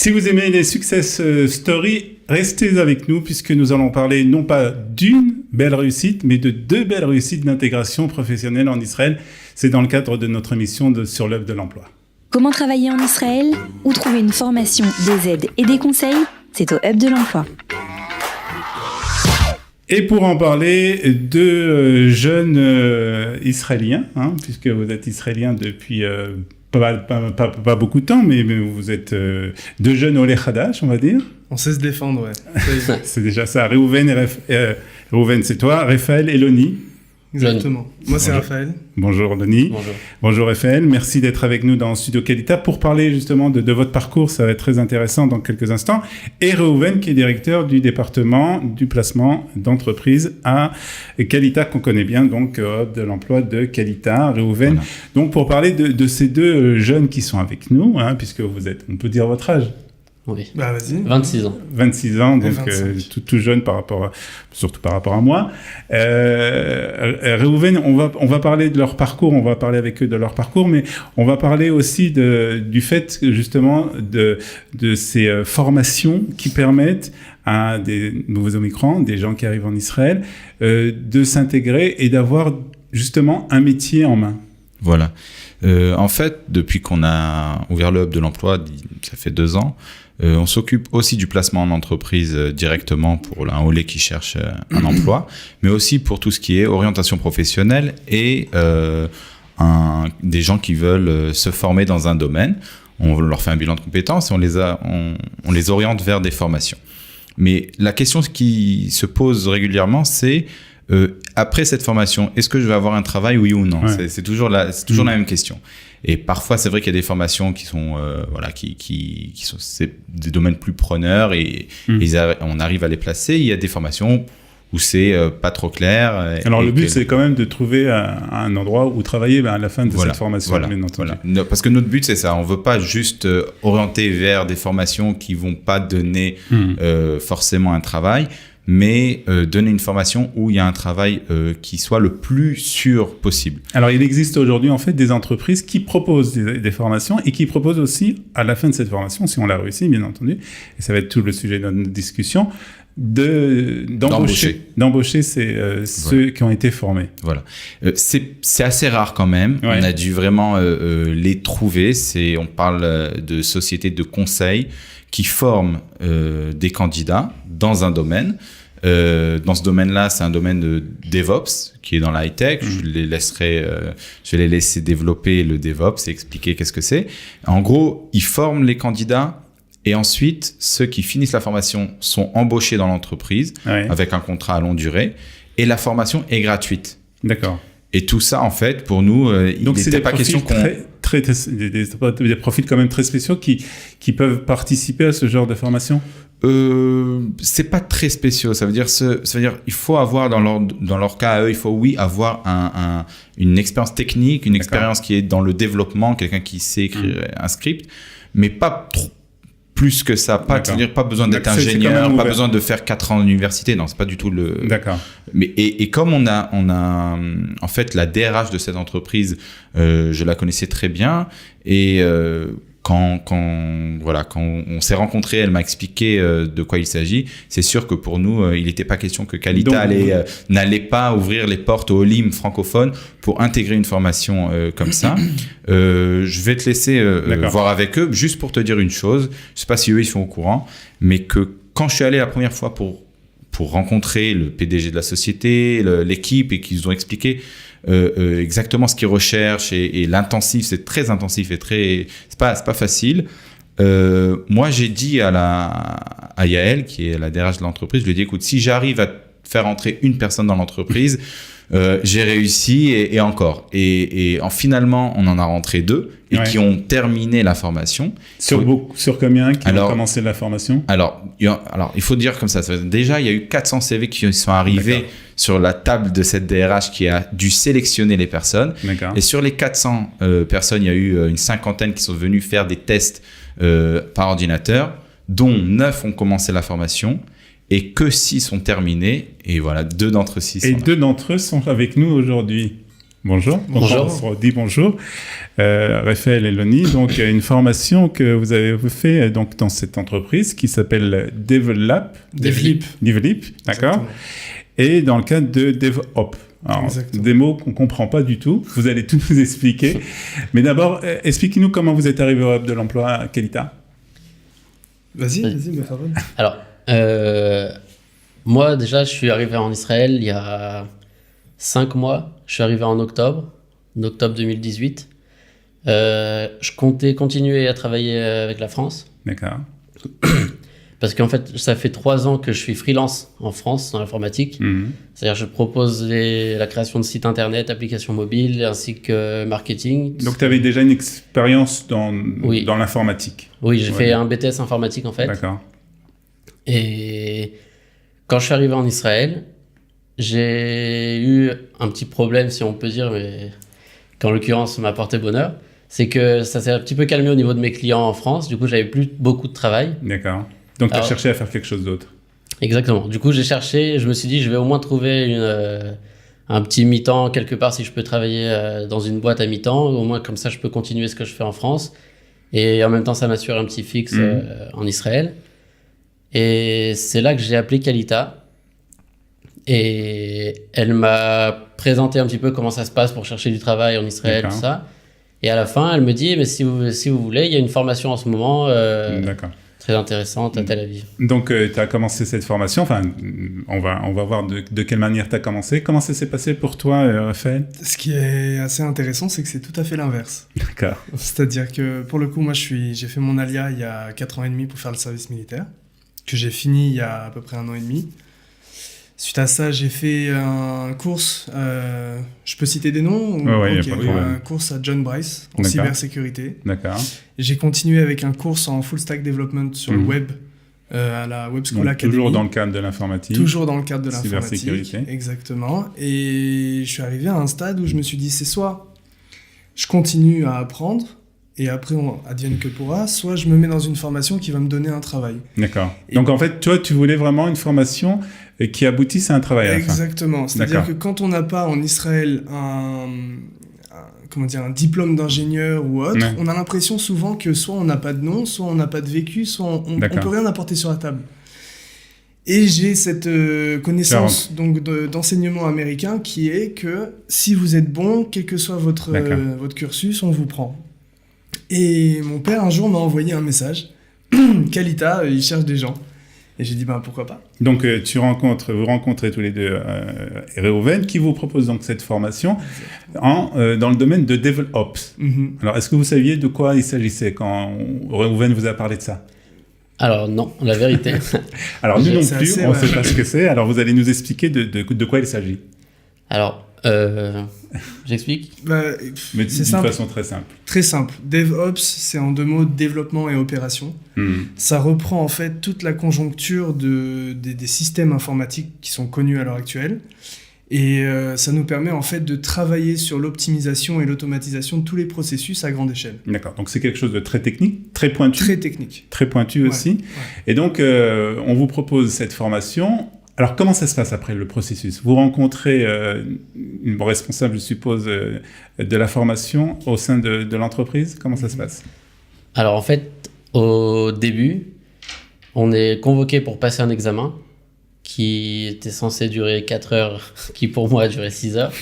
Si vous aimez les success stories, restez avec nous puisque nous allons parler non pas d'une belle réussite, mais de 2 belles réussites d'intégration professionnelle en Israël. C'est dans le cadre de notre émission sur l'œuvre de l'emploi. Comment travailler en Israël? Où trouver une formation, des aides et des conseils? C'est au Hub de l'emploi. Et pour en parler, 2 jeunes Israéliens, puisque vous êtes Israéliens depuis pas beaucoup de temps, mais vous êtes 2 jeunes Olé Hadash, on va dire. On sait se défendre, ouais. C'est déjà ça. Réhouven, c'est toi. Raphaël et Loni. Exactement. Moi, c'est Raphaël. Bonjour Loni. Bonjour. Bonjour Raphaël. Merci d'être avec nous dans Studio Kalita pour parler justement de votre parcours. Ça va être très intéressant dans quelques instants. Et Réhouven, qui est directeur du département du placement d'entreprise à Kalita, qu'on connaît bien, donc de l'emploi de Kalita. Réhouven. Voilà. Donc pour parler de ces 2 jeunes qui sont avec nous, puisque vous êtes, on peut dire votre âge. Oui. Bah, vas-y. 26 ans. 26 ans, donc tout jeune surtout par rapport à moi. Réhouven, on va parler de leur parcours, on va parler avec eux de leur parcours, mais on va parler aussi du fait justement de ces formations qui permettent à des nouveaux migrants, des gens qui arrivent en Israël, de s'intégrer et d'avoir justement un métier en main. Voilà. En fait, depuis qu'on a ouvert le Hub de l'emploi, ça fait 2 ans, on s'occupe aussi du placement en entreprise directement pour un Olé qui cherche un emploi, mais aussi pour tout ce qui est orientation professionnelle et des gens qui veulent se former dans un domaine. On leur fait un bilan de compétences et on les oriente vers des formations. Mais la question qui se pose régulièrement, c'est après cette formation, est-ce que je vais avoir un travail, oui ou non? Ouais. C'est toujours la même question. Et parfois, c'est vrai qu'il y a des formations qui sont, qui sont c'est des domaines plus preneurs et on arrive à les placer. Il y a des formations où c'est pas trop clair. Alors le but, c'est quand même de trouver un endroit où travailler à la fin de cette formation. Voilà. Parce que notre but, c'est ça. On veut pas juste orienter vers des formations qui vont pas donner forcément un travail, mais donner une formation où il y a un travail qui soit le plus sûr possible. Alors, il existe aujourd'hui, en fait, des entreprises qui proposent des formations et qui proposent aussi, à la fin de cette formation, si on l'a réussi, bien entendu, et ça va être tout le sujet de notre discussion, d'embaucher. D'embaucher ceux qui ont été formés. Voilà. C'est assez rare quand même. Ouais. On a dû vraiment les trouver. On parle de sociétés de conseil qui forment des candidats dans un domaine. Dans ce domaine-là, c'est un domaine de DevOps qui est dans la high-tech. Je vais les laisser développer le DevOps et expliquer qu'est-ce que c'est. En gros, ils forment les candidats et ensuite, ceux qui finissent la formation sont embauchés dans l'entreprise avec un contrat à longue durée et la formation est gratuite. D'accord. Et tout ça, en fait, pour nous, donc il n'était pas question des profils quand même très spéciaux qui peuvent participer à ce genre de formation. C'est pas très spéciaux. Ça veut dire il faut avoir dans leur cas à eux, il faut avoir une expérience technique, une expérience qui est dans le développement, quelqu'un qui sait écrire un script, mais pas trop plus que ça. Pas besoin d'être ingénieur, pas besoin de faire 4 ans d'université. Non, c'est pas du tout le. D'accord. Mais et comme on a en fait la DRH de cette entreprise, je la connaissais très bien et quand on s'est rencontrés, elle m'a expliqué de quoi il s'agit. C'est sûr que pour nous, il n'était pas question que Kalita n'allait pas ouvrir les portes aux LIM francophones pour intégrer une formation comme ça. Je vais te laisser voir avec eux, juste pour te dire une chose. Je sais pas si eux ils sont au courant, mais que quand je suis allé la première fois pour rencontrer le PDG de la société, l'équipe, et qu'ils ont expliqué exactement ce qu'ils recherchent et l'intensif, c'est très intensif et c'est pas facile. Moi, j'ai dit à Yael, qui est la DRH de l'entreprise, je lui ai dit, écoute, si j'arrive à faire entrer une personne dans l'entreprise, j'ai réussi et encore. Et finalement, on en a rentré 2 et qui ont terminé la formation. Sur combien qui ont commencé la formation? Alors, il faut dire comme ça. Déjà, il y a eu 400 CV qui sont arrivés sur la table de cette DRH qui a dû sélectionner les personnes. D'accord. Et sur les 400 personnes, il y a eu une 50aine qui sont venues faire des tests par ordinateur, dont 9 ont commencé la formation. Et que 6 sont terminés. Et voilà, 2 d'entre 6 Et 2 d'entre eux sont avec nous aujourd'hui. Bonjour. Bonjour. On se redit bonjour. Raphaël et Loni, donc il y a une formation que vous avez fait donc, dans cette entreprise qui s'appelle Develop, d'accord, Exactement. et dans le cadre de DevOps. Alors, Exactement. des mots qu'on ne comprend pas du tout, vous allez tout nous expliquer. Mais d'abord, expliquez-nous comment vous êtes arrivé au Hub de l'emploi à Qualita. Vas-y, Oui. vas-y, Farid. Alors, moi déjà, je suis arrivé en Israël il y a 5 mois. Je suis arrivé en octobre 2018. Je comptais continuer à travailler avec la France. D'accord. Parce qu'en fait, ça fait 3 ans que je suis freelance en France dans l'informatique. Mhm. C'est-à-dire, je propose la création de sites internet, applications mobiles, ainsi que marketing. Donc, tu avais déjà une expérience dans Oui. l'informatique. Oui, j'ai Ouais. fait un BTS informatique en fait. D'accord. Et quand je suis arrivé en Israël, j'ai eu un petit problème, si on peut dire, mais qu'en l'occurrence m'a porté bonheur. C'est que ça s'est un petit peu calmé au niveau de mes clients en France. Du coup, j'avais plus beaucoup de travail. D'accord. Donc, tu as Alors- cherché à faire quelque chose d'autre. Exactement. Du coup, j'ai cherché, je me suis dit, je vais au moins trouver un petit mi-temps quelque part si je peux travailler dans une boîte à mi-temps. Au moins, comme ça, je peux continuer ce que je fais en France. Et en même temps, ça m'assure un petit fixe en Israël. Et c'est là que j'ai appelé Qualita. Et elle m'a présenté un petit peu comment ça se passe pour chercher du travail en Israël, D'accord. tout ça. Et à la fin, elle me dit, mais si vous voulez, il y a une formation en ce moment D'accord. très intéressante à Tel Aviv. Donc, tu as commencé cette formation. Enfin, on va voir de quelle manière tu as commencé. Comment ça s'est passé pour toi, Raphaël? Ce qui est assez intéressant, c'est que c'est tout à fait l'inverse. D'accord. C'est-à-dire que pour le coup, moi, j'ai fait mon alia il y a 4 ans et demi pour faire le service militaire, que j'ai fini il y a à peu près 1 an et demi. Suite à ça, j'ai fait un cours, je peux citer des noms ou... Ouais, y a Ok, pas de problème. un cours à John Bryce en D'accord. cybersécurité. D'accord. Et j'ai continué avec un cours en full stack development sur le Mhm. web à la Web School Donc, Academy. toujours dans le cadre de l'informatique. Toujours dans le cadre de l'informatique. Cybersécurité. Exactement. Et je suis arrivé à un stade où je me suis dit, c'est soit je continue à apprendre et après on advienne que pourra, soit je me mets dans une formation qui va me donner un travail. D'accord. Et- Donc, en fait, toi, tu voulais vraiment une formation qui aboutisse à un travail à la fin. Exactement. C'est-à-dire D'accord. que quand on n'a pas en Israël comment dire, un diplôme d'ingénieur ou autre, Ouais. on a l'impression souvent que soit on n'a pas de nom, soit on n'a pas de vécu, soit on D'accord. peut rien apporter sur la table. Et j'ai cette connaissance donc d'enseignement américain qui est que si vous êtes bon, quel que soit votre cursus, on vous prend. Et mon père un jour m'a envoyé un message. Qualita, il cherche des gens. Et j'ai dit, ben pourquoi pas. Donc, vous rencontrez tous les deux Reuven, qui vous propose donc cette formation dans le domaine de DevOps. Mhm. Alors, est-ce que vous saviez de quoi il s'agissait quand Reuven vous a parlé de ça? Alors non, la vérité. Alors, nous non C'est plus, assez, on ne ouais. sait pas ce que c'est. Alors, vous allez nous expliquer de quoi il s'agit. Alors, j'explique. Bah, Mais c'est d'une simple. façon très simple. Très simple. DevOps, c'est en 2 mots développement et opération. Ça reprend en fait toute la conjoncture des systèmes informatiques qui sont connus à l'heure actuelle. Et ça nous permet en fait de travailler sur l'optimisation et l'automatisation de tous les processus à grande échelle. D'accord. Donc, c'est quelque chose de très technique, très pointu. Très technique. Très pointu Ouais, aussi. ouais. Et donc, on vous propose cette formation. Alors, comment ça se passe après le processus? Vous rencontrez une responsable, je suppose, de la formation au sein de l'entreprise. Comment ça se passe? Alors en fait, au début, on est convoqué pour passer un examen qui était censé durer 4 heures, qui pour moi a duré 6 heures.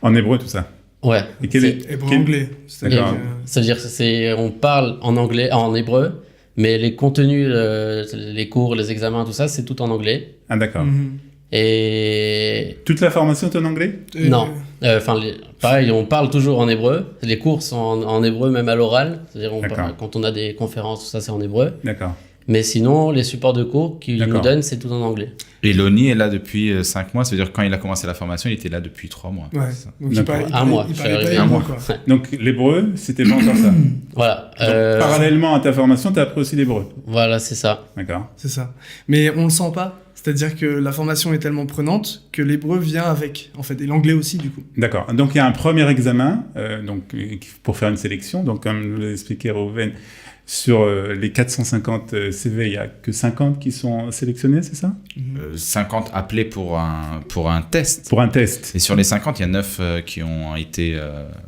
En hébreu, tout ça. Ouais. Et quel est- Hébreu-anglais. C'est-à-dire D'accord. que- Ça veut dire que on parle en anglais, en hébreu, mais les contenus, les cours, les examens, tout ça, c'est tout en anglais. Ah, d'accord. Mhm. Et Toute la formation est en anglais? non, enfin, pareil, on parle toujours en hébreu. Les cours sont en hébreu, même à l'oral. C'est-à-dire, D'accord. quand on a des conférences, tout ça, c'est en hébreu. D'accord. Mais sinon, les supports de cours qu'ils D'accord. nous donnent, c'est tout en anglais. Et Loni est là depuis 5 mois. Ça veut dire que quand il a commencé la formation, il était là depuis 3 mois. Ouais. C'est ça. Donc il D'accord. parlait, Un mois, il je parlait suis pas arrivé. hébreu, Un mois. quoi. Donc, l'hébreu, c'était pas encore ça. Voilà. Donc, parallèlement à ta formation, tu as appris aussi l'hébreu. Voilà, c'est ça. D'accord. C'est ça. Mais on le sent pas. C'est-à-dire que la formation est tellement prenante que l'hébreu vient avec, en fait, et l'anglais aussi, du coup. D'accord. Donc, il y a un premier examen pour faire une sélection. Donc, comme je l'ai expliqué, Reuven, sur les 450 CV, il n'y a que 50 qui sont sélectionnés, c'est ça? 50 appelés pour un test. Pour un test. Et sur les 50, il y a 9 qui ont été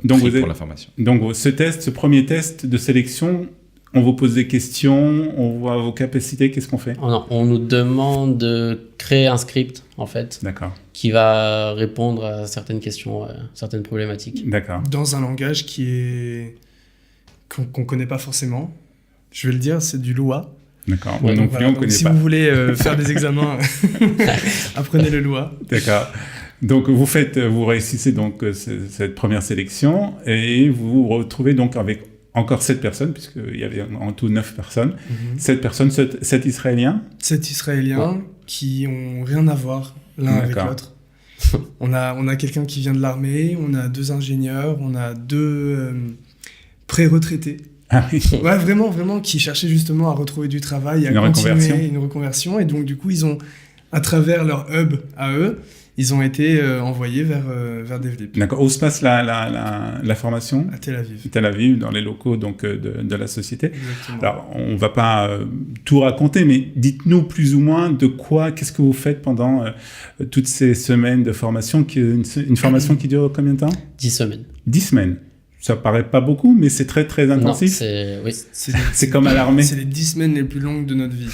Donc pris pour la formation. Donc ce premier test de sélection, on vous pose des questions, on voit vos capacités, qu'est-ce qu'on fait? On nous demande de créer un script, en fait, D'accord. qui va répondre à certaines questions, certaines problématiques. D'accord. Dans un langage qu'on connaît pas forcément. Je vais le dire, c'est du Lua. D'accord. Ouais, Non plus, on ne connaît si pas. vous voulez faire des examens, apprenez le Lua. D'accord. Donc vous réussissez donc cette première sélection et vous vous retrouvez donc avec encore 7 personnes, puisqu'il y avait en tout 9 personnes. 7 personnes, 7 Israéliens. 7 Israéliens qui ont rien à voir l'un avec l'autre. On a quelqu'un qui vient de l'armée, on a 2 ingénieurs, on a 2 pré-retraités. Ah oui. Ouais, vraiment, qui cherchaient justement à retrouver du travail, à continuer une reconversion. Et donc, du coup, ils ont, à travers leur hub à eux, ils ont été envoyés vers DevLib. D'accord. Où se passe la formation? À Tel Aviv. Tel Aviv, dans les locaux donc, de la société. Exactement. Alors, on ne va pas tout raconter, mais dites-nous plus ou moins qu'est-ce que vous faites pendant toutes ces semaines de formation, une formation qui dure combien de temps? 10 semaines. 10 semaines. Ça paraît pas beaucoup, mais c'est très, très intensif. Non, oui. C'est comme à l'armée. C'est les 10 semaines les plus longues de notre vie.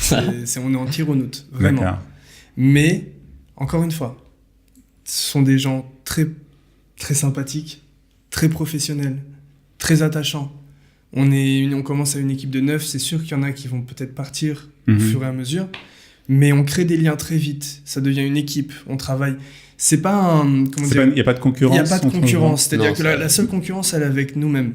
On est en tir au note, vraiment. D'accord. Mais, encore une fois, ce sont des gens très, très sympathiques, très professionnels, très attachants. On commence à une équipe de 9, c'est sûr qu'il y en a qui vont peut-être partir au fur et à mesure, mais on crée des liens très vite. Ça devient une équipe, on travaille. C'est pas un... Il n'y a pas de concurrence. Il n'y a pas de concurrence. C'est-à-dire que la seule concurrence, elle est avec nous-mêmes.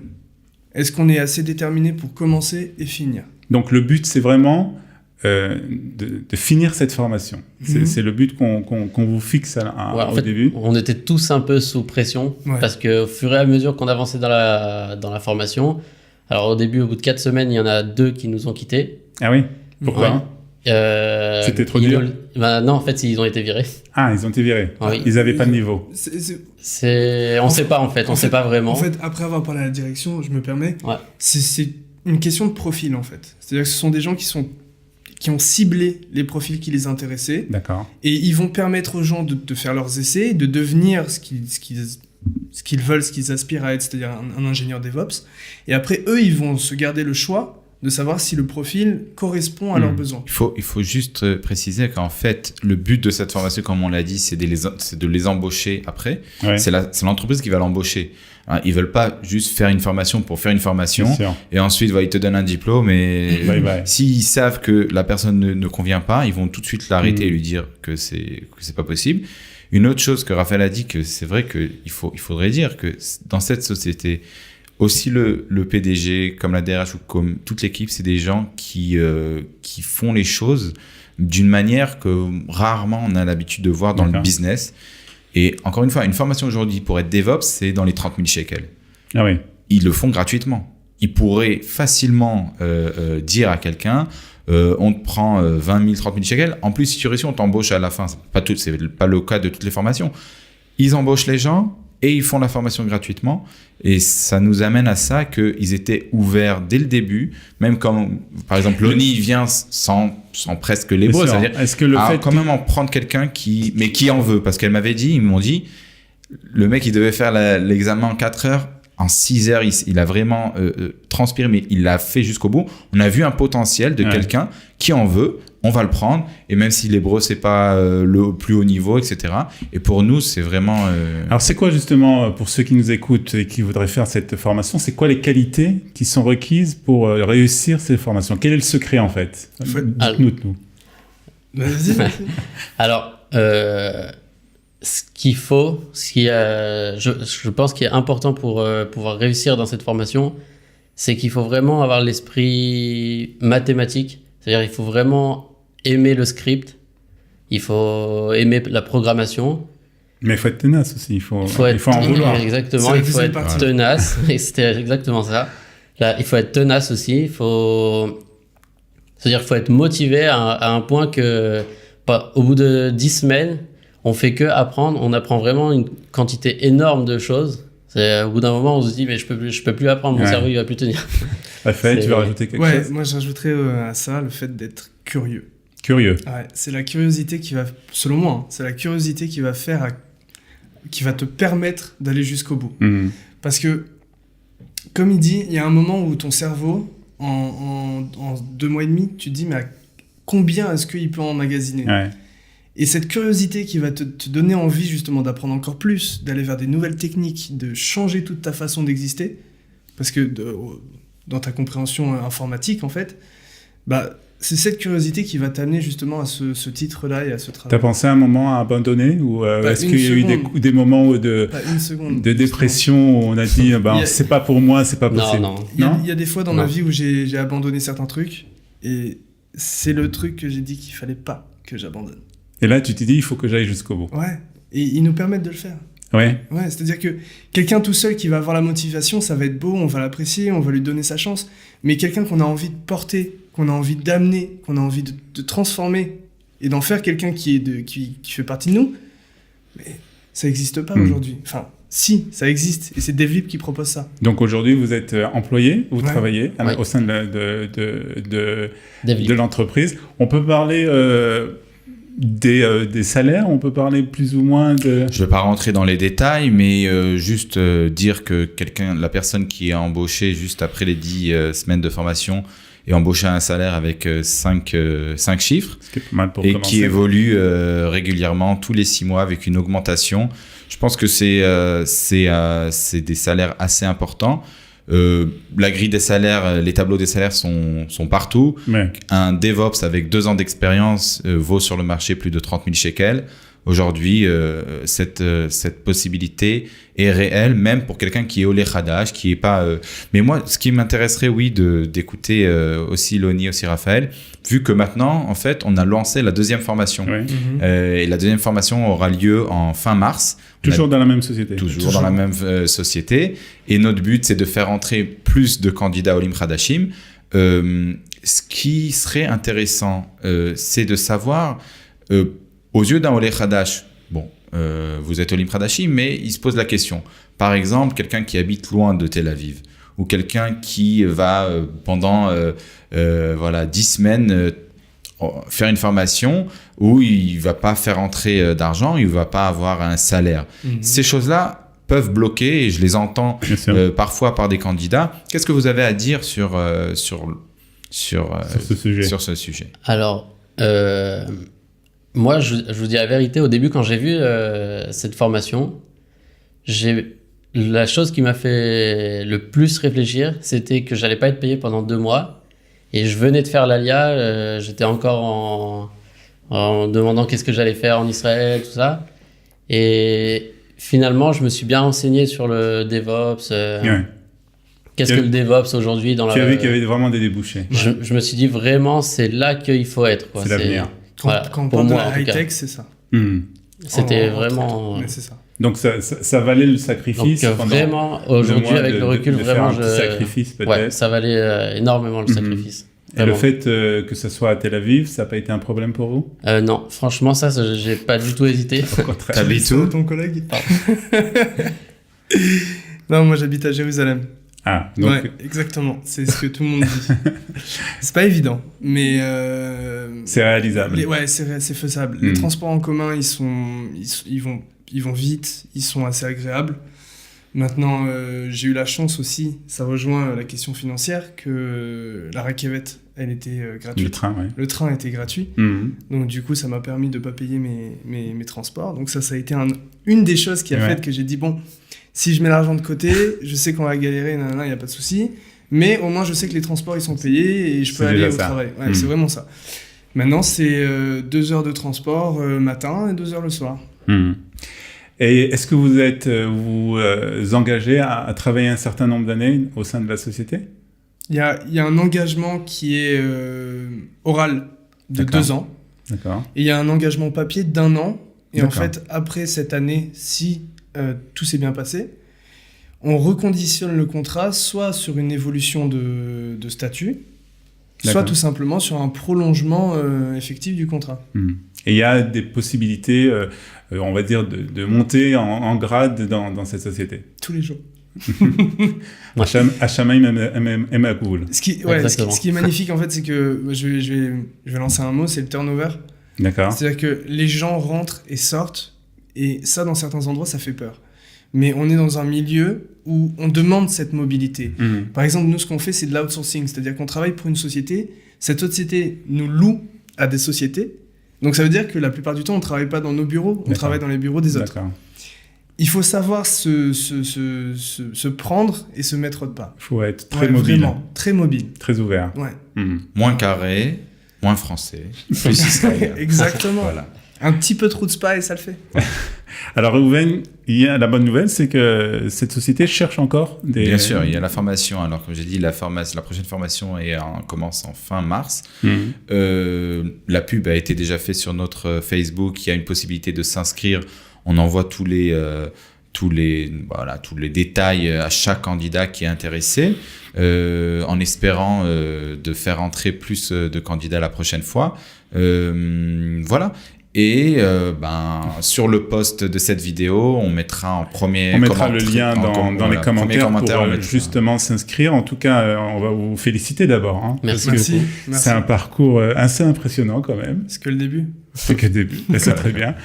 Est-ce qu'on est assez déterminé pour commencer et finir? Donc le but, c'est vraiment de finir cette formation. C'est le but qu'on vous fixe au début. On était tous un peu sous pression parce qu'au fur et à mesure qu'on avançait dans la formation, alors au début, au bout de 4 semaines, il y en a 2 qui nous ont quittés. Ah oui? Pourquoi? C'était trop dur? Non, en fait, ils ont été virés. Ah, ils ont été virés. Oui. Ils n'avaient pas de niveau. On ne sait pas, en fait. On ne sait pas vraiment. En fait, après avoir parlé à la direction, je me permets, ouais. C'est une question de profil, en fait. C'est-à-dire que ce sont des gens qui ont ciblé les profils qui les intéressaient. D'accord. Et ils vont permettre aux gens de faire leurs essais, de devenir ce qu'ils veulent, ce qu'ils aspirent à être, c'est-à-dire un ingénieur DevOps. Et après, eux, ils vont se garder le choix de savoir si le profil correspond à leurs besoins. Il faut juste préciser qu'en fait, le but de cette formation, comme on l'a dit, c'est de les embaucher après. Ouais. C'est l'entreprise qui va l'embaucher. Hein, ils veulent pas juste faire une formation pour faire une formation et ensuite ils te donnent un diplôme et s'ils savent que la personne ne convient pas, ils vont tout de suite l'arrêter et lui dire que c'est pas possible. Une autre chose que Raphaël a dit, que c'est vrai qu'il faudrait dire que dans cette société, aussi le PDG, comme la DRH ou comme toute l'équipe, c'est des gens qui font les choses d'une manière que rarement on a l'habitude de voir dans le business. Et encore une fois, une formation aujourd'hui pour être DevOps, c'est dans les 30 000 shekels. Ah oui. Ils le font gratuitement. Ils pourraient facilement dire à quelqu'un, on te prend 20 000, 30 000 shekels. En plus, si tu réussis, on t'embauche à la fin. C'est pas le cas de toutes les formations. Ils embauchent les gens et ils font la formation gratuitement. Et ça nous amène à ça qu'ils étaient ouverts dès le début, même quand, par exemple, Loni vient sans presque l'hébreu. C'est-à-dire, est-ce que quand même en prendre quelqu'un qui en veut? Parce qu'elle m'avait dit, ils m'ont dit, le mec, il devait faire l'examen en 4 heures. En 6 heures, il a vraiment transpiré, mais il l'a fait jusqu'au bout. On a vu un potentiel de quelqu'un qui en veut. On va le prendre. Et même si l'hébreu, c'est pas le plus haut niveau, etc. Et pour nous, c'est vraiment... Alors, c'est quoi justement, pour ceux qui nous écoutent et qui voudraient faire cette formation, c'est quoi les qualités qui sont requises pour réussir cette formation? Quel est le secret, en fait? Dites-nous tout. Vas-y. Alors... ce qu'il faut, je pense qu'il est important pour pouvoir réussir dans cette formation, c'est qu'il faut vraiment avoir l'esprit mathématique. C'est-à-dire il faut vraiment aimer le script, il faut aimer la programmation. Mais il faut être tenace aussi, il faut en vouloir. Exactement, il faut être tenace, et c'était exactement ça. Là, il faut être tenace aussi, c'est-à-dire qu'il faut être motivé à un point que, au bout de 10 semaines, on fait que apprendre, on apprend vraiment une quantité énorme de choses. Au bout d'un moment, on se dit, mais je peux plus apprendre, mon cerveau, il va plus tenir. Raphaël, tu veux rajouter quelque chose? Moi, j'ajouterais à ça le fait d'être curieux. Curieux. Ouais, c'est la curiosité qui va, selon moi, c'est la curiosité qui va qui va te permettre d'aller jusqu'au bout. Parce que, comme il dit, il y a un moment où ton cerveau, en 2 mois et demi, tu te dis, mais à combien est-ce qu'il peut emmagasiner? Et cette curiosité qui va te donner envie justement d'apprendre encore plus, d'aller vers des nouvelles techniques, de changer toute ta façon d'exister, parce que dans ta compréhension informatique, en fait, c'est cette curiosité qui va t'amener justement à ce titre-là et à ce travail. T'as pensé à un moment à abandonner ou est-ce qu'il y a eu des moments de dépression où on a dit c'est pas pour moi, c'est pas possible? Non. Il y a des fois dans ma vie où j'ai abandonné certains trucs et c'est le truc que j'ai dit qu'il fallait pas que j'abandonne. Et là, tu t'es dit, il faut que j'aille jusqu'au bout. Ouais, et ils nous permettent de le faire. Ouais, c'est-à-dire que quelqu'un tout seul qui va avoir la motivation, ça va être beau, on va l'apprécier, on va lui donner sa chance. Mais quelqu'un qu'on a envie de porter, qu'on a envie d'amener, qu'on a envie de transformer et d'en faire quelqu'un qui fait partie de nous, mais ça n'existe pas aujourd'hui. Enfin, si, ça existe, et c'est Devlip qui propose ça. Donc aujourd'hui, vous êtes employé, vous travaillez au sein de l'entreprise. On peut parler des salaires, on peut parler plus ou moins de... Je ne vais pas rentrer dans les détails, mais juste dire que la personne qui est embauchée juste après les 10 semaines de formation est embauchée à un salaire avec 5 chiffres, ce qui est pas mal pour et commencer. qui évolue régulièrement tous les 6 mois avec une augmentation. Je pense que c'est des salaires assez importants. La grille des salaires, les tableaux des salaires sont partout. Ouais. Un DevOps avec 2 ans d'expérience vaut sur le marché plus de 30 000 shekels. Aujourd'hui, cette possibilité est réelle, même pour quelqu'un qui est Olé Khadash, qui est pas... Mais moi, ce qui m'intéresserait, d'écouter aussi Loni, aussi Raphaël, vu que maintenant, en fait, on a lancé la 2e formation. Ouais. Et la 2e formation aura lieu en fin mars. Toujours dans la même société. Toujours dans la même société. Et notre but, c'est de faire entrer plus de candidats Olim Khadashim. Ce qui serait intéressant, c'est de savoir... aux yeux d'un Olé Khadash, vous êtes Olim Khadashim, mais il se pose la question. Par exemple, quelqu'un qui habite loin de Tel Aviv, ou quelqu'un qui va pendant 10 semaines faire une formation où il ne va pas faire entrer d'argent, il ne va pas avoir un salaire. Ces choses-là peuvent bloquer, et je les entends parfois par des candidats. Qu'est-ce que vous avez à dire sur ce sujet? Alors... moi, je vous dis la vérité, au début, quand j'ai vu cette formation, la chose qui m'a fait le plus réfléchir, c'était que j'allais pas être payé pendant 2 mois. Et je venais de faire l'ALIA, j'étais encore en demandant qu'est-ce que j'allais faire en Israël, tout ça. Et finalement, je me suis bien renseigné sur le DevOps. Qu'est-ce que le DevOps aujourd'hui dans Tu as vu qu'il y avait vraiment des débouchés. Je me suis dit vraiment, c'est là qu'il faut être. C'est l'avenir. Quand on parle de la high-tech, c'est ça. C'était vraiment... Mais c'est ça. Donc ça valait le sacrifice. Donc vraiment, aujourd'hui, avec le recul, vraiment, sacrifice peut-être. Ouais, ça valait énormément le sacrifice. Et le fait que ce soit à Tel Aviv, ça n'a pas été un problème pour vous? Non, franchement, ça, j'ai pas du tout hésité. Au contraire. T'habites où, ton collègue? Non, moi j'habite à Jérusalem. Ah, donc... Ouais, exactement. C'est ce que tout le monde dit. C'est pas évident, mais... c'est réalisable. C'est faisable. Les transports en commun, ils vont vite, ils sont assez agréables. Maintenant, j'ai eu la chance aussi, ça rejoint la question financière, que la Rakevet, elle était gratuite. Le train, ouais. Le train était gratuit. Donc du coup, ça m'a permis de pas payer mes transports. Donc ça a été une des choses qui a fait que j'ai dit, bon... Si je mets l'argent de côté, je sais qu'on va galérer, il n'y a pas de souci. Mais au moins, je sais que les transports, ils sont payés et je peux aller au travail. Ouais, c'est vraiment ça. Maintenant, c'est 2 heures de transport matin et 2 heures le soir. Et est-ce que vous êtes engagé à travailler un certain nombre d'années au sein de la société? Il y a un engagement qui est oral de 2 ans. D'accord. Et il y a un engagement papier d'1 an. Et en fait, après cette année, si... tout s'est bien passé, on reconditionne le contrat soit sur une évolution de statut, soit tout simplement sur un prolongement effectif du contrat. Et il y a des possibilités, on va dire, de monter en grade dans cette société. Tous les jours. Ce qui est magnifique, en fait, c'est que je vais lancer un mot, c'est le turnover. D'accord. C'est-à-dire que les gens rentrent et sortent, et ça, dans certains endroits, ça fait peur. Mais on est dans un milieu où on demande cette mobilité. Par exemple, nous, ce qu'on fait, c'est de l'outsourcing, c'est-à-dire qu'on travaille pour une société, cette société nous loue à des sociétés, donc ça veut dire que la plupart du temps, on ne travaille pas dans nos bureaux, on travaille dans les bureaux des autres. D'accord. Il faut savoir se prendre et se mettre de pas. Il faut être très mobile. Vraiment, très mobile. Très ouvert. Ouais. Moins carré, moins français, plus israélien. Exactement. Voilà. Un petit peu trop de spa et ça le fait. Alors, Réhouven, la bonne nouvelle, c'est que cette société cherche encore des... Bien sûr, il y a la formation. Alors, comme j'ai dit, la prochaine formation commence en fin mars. La pub a été déjà faite sur notre Facebook. Il y a une possibilité de s'inscrire. On envoie tous les détails à chaque candidat qui est intéressé, en espérant de faire entrer plus de candidats la prochaine fois. Voilà. Et sur le post de cette vidéo, on mettra le lien dans les commentaires pour justement s'inscrire. En tout cas, on va vous féliciter d'abord. Hein, Merci. C'est un parcours assez impressionnant quand même. C'est que le début. C'est que le début, c'est très bien.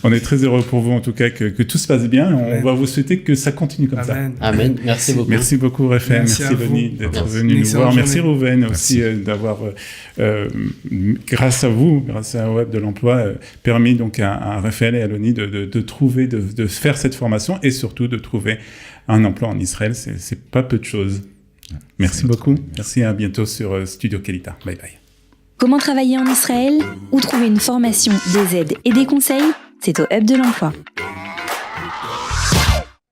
On est très heureux pour vous en tout cas que tout se passe bien. On va vous souhaiter que ça continue comme ça. Amen. Merci beaucoup. Merci beaucoup Raphaël, merci Loni d'être venu nous voir. Merci Réhouven aussi d'avoir, grâce à vous, grâce à Web de l'Emploi, permis donc à Raphaël et à Loni de trouver, de faire cette formation et surtout de trouver un emploi en Israël. C'est pas peu de choses. Merci beaucoup. Merci, à bientôt sur Studio Kelita. Bye bye. Comment travailler en Israël ou trouver une formation, des aides et des conseils, c'est au Hub de l'Emploi.